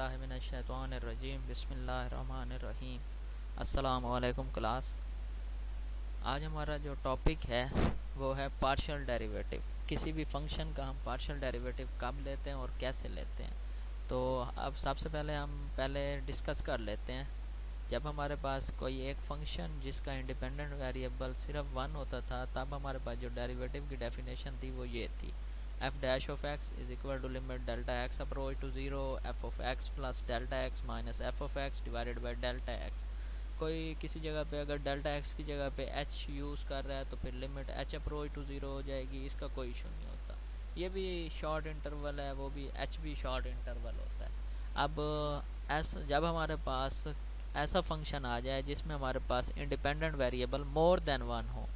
औज़ुबिल्लाहिमिनश्शैतानिर्रजीम बिस्मिल्लाहिर्रहमानिर्रहीम। अस्सलाम वालेकुम क्लास। आज हमारा जो टॉपिक है वो है पार्शियल डेरिवेटिव। किसी भी फंक्शन का हम पार्शियल डेरिवेटिव कब लेते हैं और कैसे लेते हैं। तो अब सबसे पहले हम डिस्कस कर लेते हैं। जब हमारे पास कोई एक फंक्शन जिसका इंडिपेंडेंट वेरिएबल सिर्फ 1 होता था, तब हमारे पास जो डेरिवेटिव की डेफिनेशन थी वो ये थी, f dash of x is equal to limit delta x approach to 0 f of x plus delta x minus f of x divided by delta x। कोई किसी जगह पे अगर डेल्टा x की जगह पे h यूज़ कर रहा है तो फिर लिमिट h अप्रोच टू 0 हो जाएगी, इसका कोई इशू नहीं होता। ये भी शॉर्ट इंटरवल है, वो भी h भी शॉर्ट इंटरवल होता है। अब जब हमारे पास ऐसा फंक्शन आ जाए जिसमें हमारे पास इंडिपेंडेंट वेरिएबल मोर देन 1 हो,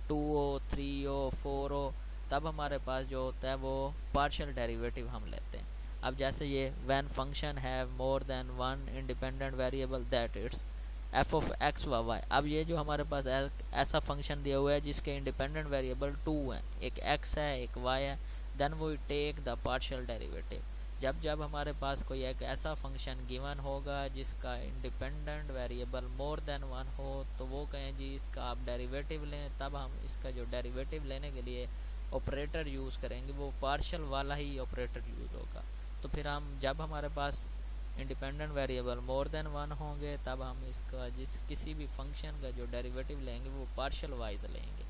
2 हो, 3 हो, 4 हो, तब हमारे पास जो होता है वो पार्शियल डेरिवेटिव हम लेते हैं। अब जैसे ये when function have more than 1 independent variable that it's f of x व y। अब ये जो हमारे पास ऐसा फंक्शन दिया हुआ है जिसके इंडिपेंडेंट वेरिएबल 2 हैं, एक x है एक y है, then we take the partial derivative. जब हमारे पास कोई एक ऐसा फंक्शन गिवन होगा जिसका इंडिपेंडेंट वेरिएबल मोर देन 1 हो, तो वो कहें जी इसका आप डेरिवेटिव लें, तब हम इसका जो डेरिवेटिव लेने के लिए ऑपरेटर यूज़ करेंगे वो पार्शियल वाला ही ऑपरेटर यूज़ होगा। तो फिर हम जब हमारे पास इंडिपेंडेंट वेरिएबल मोर देन 1 होंगे, तब हम इसका किसी भी फंक्शन का जो डेरिवेटिव लेंगे वो पार्शियल वाइज लेंगे।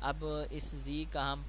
अब इस z का हम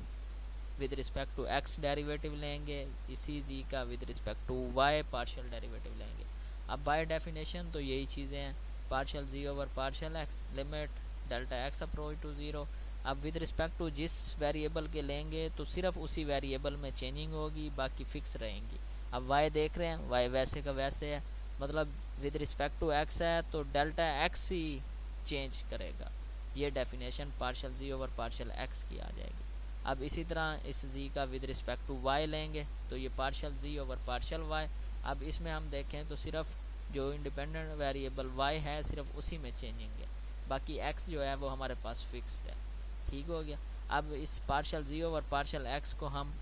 with respect to x derivative लेंगे, इसी z का with respect to y partial derivative लेंगे। अब बाय डेफिनेशन तो यही चीज़ें हैं, partial z over partial x, limit delta x approach to 0। अब विद रिस्पेक्ट टू जिस वेरिएबल के लेंगे तो सिर्फ उसी वेरिएबल में चेंजिंग होगी, बाकी फिक्स रहेंगी। अब y देख रहे हैं, y वैसे का वैसे है, मतलब विद रिस्पेक्ट टू x है तो डेल्टा x ही चेंज करेगा। ये definition partial z over partial x की आ जाएगी। अब इसी तरह इस z का विद रिस्पेक्ट टू y लेंगे तो ये partial z over partial y। अब इसमें हम देखें तो सिर्फ जो इंडिपेंडेंट वेरिएबल y है सिर्फ उसी में चेंजिंग है, बाकी x जो है वो हमारे पास फिक्स्ड है। ठीक हो गया। अब इस partial z over partial x को हम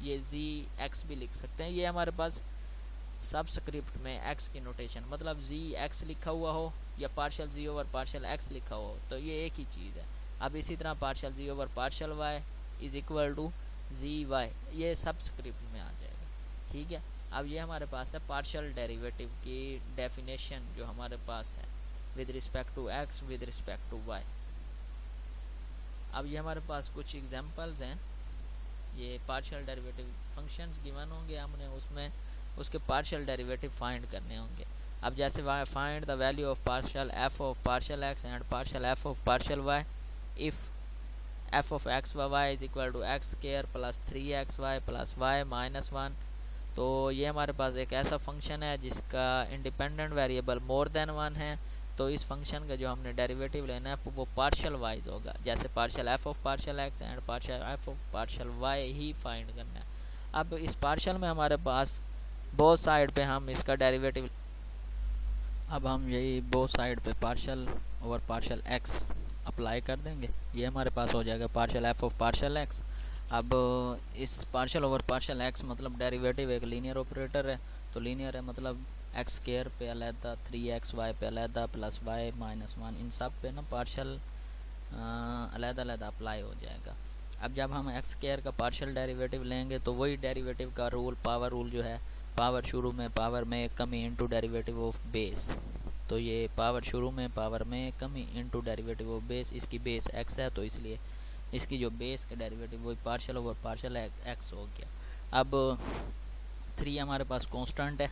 ये z x भी लिख सकते हैं। ये हमारे पास सबस्क्रिप्ट में x की नोटेशन, मतलब z x लिखा हुआ हो या partial z over partial x लिखा हुआ हो तो ये एक ही चीज़ है। अब इसी तरह partial z over partial y is equal to zy, ये सबस्क्रिप्ट में आ जाएगा। ठीक है। अब ये हमारे पास है पार्शियल डेरिवेटिव की डेफिनेशन जो हमारे पास है with respect to x with respect to y। अब ये हमारे पास कुछ एग्जांपल्स हैं, ये पार्शियल डेरिवेटिव फंक्शंस गिवन होंगे, हमने उसमें उसके पार्शियल डेरिवेटिव फाइंड करने होंगे। अब जैसे find the value of partial f of partial x and partial f of partial y if f of x व y is equal to x square plus 3xy plus y minus 1। तो ये हमारे पास एक ऐसा फंक्शन है जिसका independent variable more than 1 है, तो इस फंक्शन का जो हमने डेरिवेटिव लेना है वो पार्शियल वाइज होगा, जैसे partial f of partial x and partial f of partial y he find करना है। अब इस पार्शियल में हमारे पास बोथ साइड पे हम इसका डेरिवेटिव, अब हम यही बोथ साइड पे partial over partial x apply कर देंगे, ये हमारे पास हो जाएगा partial f of partial x। अब इस पार्शियल ओवर पार्शियल x मतलब डेरिवेटिव एक लीनियर ऑपरेटर है, तो लीनियर है मतलब x स्क्वायर पे अलहदा, 3xy पे अलहदा, प्लस y माइनस 1, इन सब पे ना पार्शियल अलहदा अलहदा अप्लाई हो जाएगा। अब जब हम x स्क्वायर का पार्शियल डेरिवेटिव लेंगे तो वही डेरिवेटिव का रूल, पावर रूल जो है, पावर शुरू में पावर में कमी इनटू डेरिवेटिव ऑफ बेस, तो ये पावर शुरू में पावर में कमी इनटू डेरिवेटिव ऑफ बेस, इसकी बेस x है तो इसलिए इसकी जो बेस का डेरिवेटिव वही पार्शियल ओवर पार्शियल x हो गया। अब 3 हमारे पास कांस्टेंट है,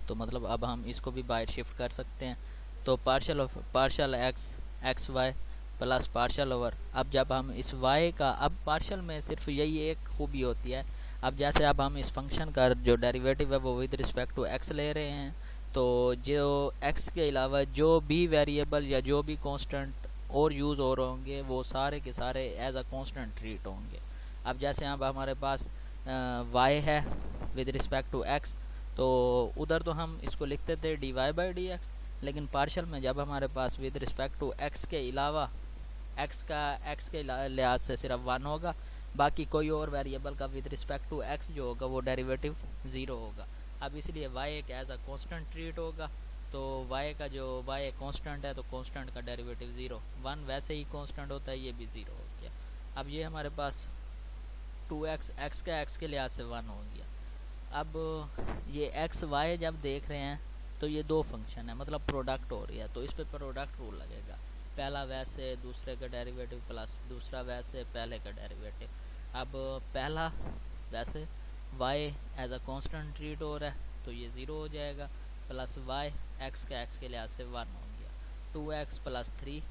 तो मतलब अब हम इसको भी बाहर शिफ्ट कर सकते हैं, तो partial x y plus partial over. अब जब हम इस y का, अब पार्शियल में सिर्फ यही एक खूबी होती है, अब जैसे अब हम इस फंक्शन का जो डेरिवेटिव है वो विद रिस्पेक्ट टू x ले रहे हैं, तो जो x के अलावा जो भी वेरिएबल या जो भी कांस्टेंट और यूज़ हो रहे होंगे वो सारे के सारे एज अ कांस्टेंट ट्रीट होंगे। अब जैसे अब हमारे पास y है विद रिस्पेक्ट टू x, तो उधर तो हम इसको लिखते थे dy बाई डी एक्स, लेकिन पार्शियल में जब हमारे पास विद रिस्पेक्ट टू x के अलावा x के लिहाज से सिर्फ 1 होगा, बाकी कोई और वेरिएबल का विद रिस्पेक्ट टू x जो होगा वो डेरिवेटिव 0 होगा। अब इसलिए y एक एज अ कांस्टेंट ट्रीट होगा, तो y का जो y कांस्टेंट है तो कांस्टेंट का डेरिवेटिव 0, 1 वैसे ही कांस्टेंट होता है, ये भी 0 हो गया। अब ये हमारे पास 2x x का x के लिहाज से 1 हो गया। अब ये x y जब देख रहे हैं तो ये दो फंक्शन है, मतलब प्रोडक्ट हो रही है, तो इस पे प्रोडक्ट रूल लगेगा, पहला वैसे दूसरे का डेरिवेटिव प्लस दूसरा वैसे पहले का डेरिवेटिव। अब पहला वैसे y as a constant treat हो रहा है तो ये 0 हो जाएगा, प्लस y x का x के लिहाज से 1 हो गया, 2x प्लस 3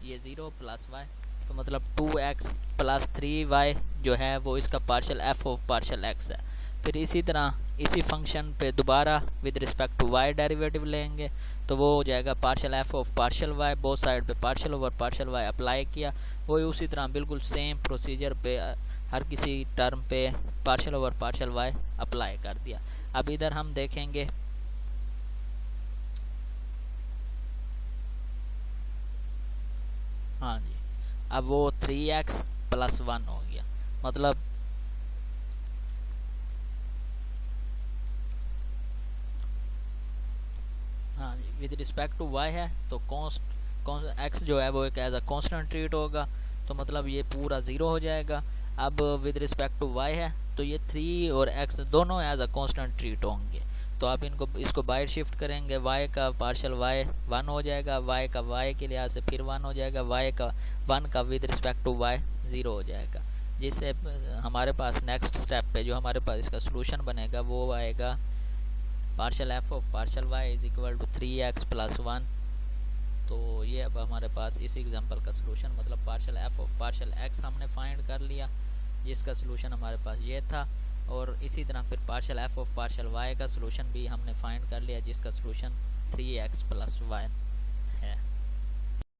ये 0 प्लस y, तो मतलब 2x प्लस 3y जो है वो इसका partial f of partial x है। फिर इसी तरह इसी फंक्शन पे दोबारा with respect to y derivative लेंगे, तो वो हो जाएगा partial f of partial y, both side पे partial over partial y apply किया, वही उसी तरह बिल्कुल सेम प्रोसीजर पे हर किसी टर्म पे partial over partial y apply कर दिया। अब इधर हम देखेंगे हाँ जी, अब वो 3x प्लस 1 हो गया, मतलब हाँ जी विद रिस्पेक्ट टू y है तो x जो है वो एक एज अ कांस्टेंट ट्रीट होगा, तो मतलब ये पूरा 0 हो जाएगा। अब विद रिस्पेक्ट टू y है तो ये 3 और x दोनों एज अ कांस्टेंट ट्रीट होंगे, तो आप इसको बाइट शिफ्ट करेंगे, y का पार्शियल y 1 हो जाएगा, y का y के लिहाज से फिर 1 हो जाएगा, y का 1 का विद रिस्पेक्ट टू y 0 हो जाएगा, जिससे हमारे पास नेक्स्ट स्टेप पे जो हमारे पास इसका सोल्यूशन बनेगा वो आएगा partial f of partial y is equal to 3x plus 1। तो ये अब हमारे पास इस एग्जांपल का सोल्यूशन, मतलब partial f of partial x हमने फाइंड कर लिया, जिसका सोल्यूशन हमारे पास ये था, और इसी तरह फिर partial f of partial y का सोल्यूशन भी हमने फाइंड कर लिया, जिसका सोल्यूशन 3x प्लस 1 है।